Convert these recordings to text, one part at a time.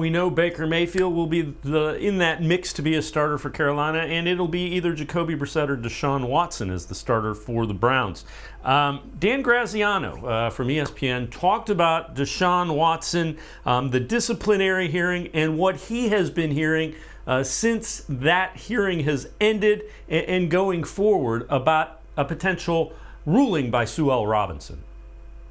We know Baker Mayfield will be in that mix to be a starter for Carolina, and it'll be either Jacoby Brissett or Deshaun Watson as the starter for the Browns. Dan Graziano from ESPN talked about Deshaun Watson, the disciplinary hearing, and what he has been hearing since that hearing has ended and going forward about a potential ruling by Sue L. Robinson.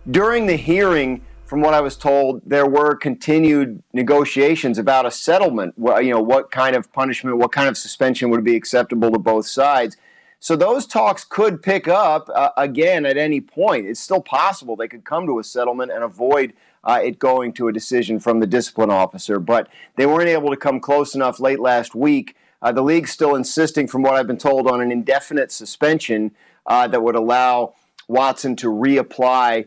During the hearing, from what I was told, there were continued negotiations about a settlement. What kind of punishment, what kind of suspension would be acceptable to both sides. So those talks could pick up again at any point. It's still possible they could come to a settlement and avoid it going to a decision from the discipline officer. But they weren't able to come close enough late last week. The league's still insisting, from what I've been told, on an indefinite suspension that would allow Watson to apply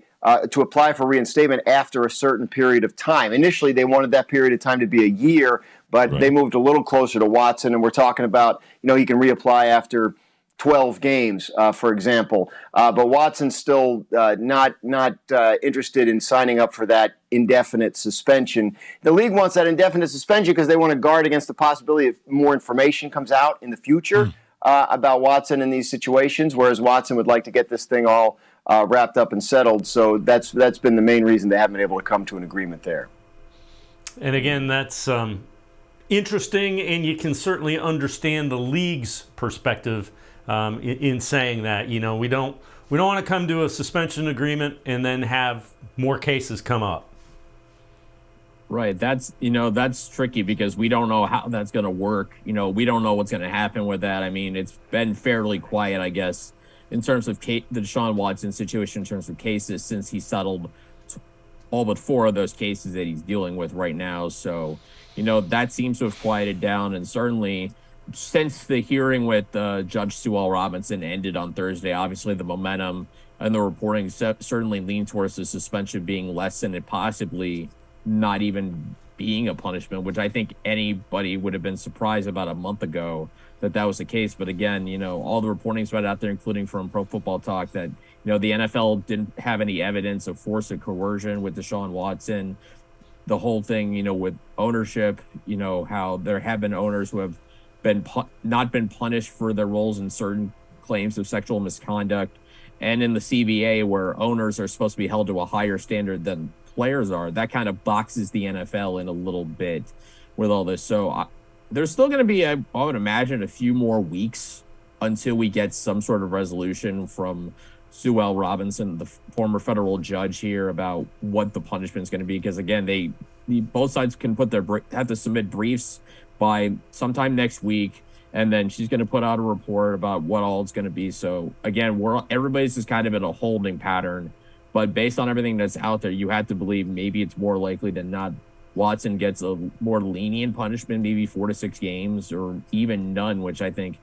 for reinstatement after a certain period of time. Initially, they wanted that period of time to be a year, but They moved a little closer to Watson, and we're talking about, he can reapply after 12 games, for example. But Watson's still not interested in signing up for that indefinite suspension. The league wants that indefinite suspension because they want to guard against the possibility of more information comes out in the future about Watson in these situations, whereas Watson would like to get this thing all wrapped up and settled. So that's been the main reason they haven't been able to come to an agreement there. And again, that's interesting, and you can certainly understand the league's perspective in saying that. We don't want to come to a suspension agreement and then have more cases come up. Right. That's tricky because we don't know how that's going to work. We don't know what's going to happen with that. I mean, it's been fairly quiet, I guess, in terms of the Deshaun Watson situation, in terms of cases, since he settled all but 4 of those cases that he's dealing with right now. So, that seems to have quieted down. And certainly since the hearing with Judge Sue L. Robinson ended on Thursday, obviously the momentum and the reporting certainly lean towards the suspension being lessened and possibly not even being a punishment, which I think anybody would have been surprised about a month ago that was the case. But again, all the reporting's right out there, including from Pro Football Talk, that, the NFL didn't have any evidence of force or coercion with Deshaun Watson. The whole thing, with ownership, how there have been owners who have not been punished for their roles in certain claims of sexual misconduct. And in the CBA, where owners are supposed to be held to a higher standard than players are, that kind of boxes the NFL in a little bit with all this. So there's still going to be, I would imagine, a few more weeks until we get some sort of resolution from Sue L. Robinson, the former federal judge here, about what the punishment is going to be. Because again, both sides can have to submit briefs by sometime next week, and then she's going to put out a report about what all it's going to be. So again, everybody's just kind of in a holding pattern. But based on everything that's out there, you have to believe maybe it's more likely than not Watson gets a more lenient punishment, maybe 4 to 6 games or even none, which I think,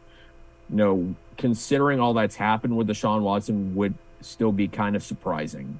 considering all that's happened with Deshaun Watson, would still be kind of surprising.